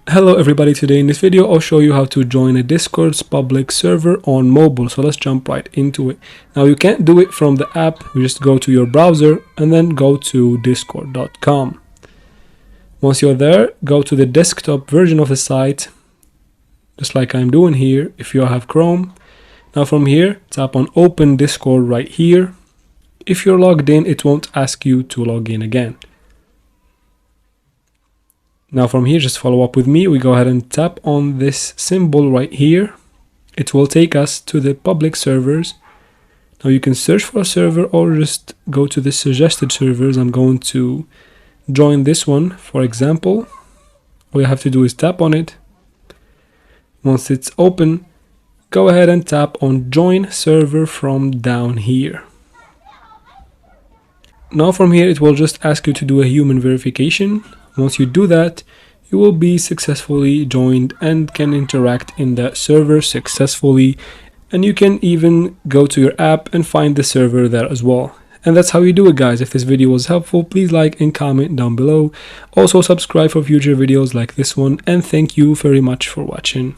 Hello everybody, today in this video I'll show you how to join a Discord's public server on mobile. So let's jump right into it. Now you can't do it from the app, you just go to your browser and then go to discord.com. Once you're there, go to the desktop version of the site, just like I'm doing here if you have Chrome. Now from here, tap on Open Discord right here. If you're logged in, it won't ask you to log in again. Now from here, just follow up with me. We go ahead and tap on this symbol right here. It will take us to the public servers. Now you can search for a server or just go to the suggested servers. I'm going to join this one, for example. All you have to do is tap on it. Once it's open, go ahead and tap on Join Server from down here. Now from here, it will just ask you to do a human verification. Once you do that, you will be successfully joined and can interact in that server successfully. And you can even go to your app and find the server there as well. And that's how you do it, guys. If this video was helpful, please like and comment down below. Also subscribe for future videos like this one. And thank you very much for watching.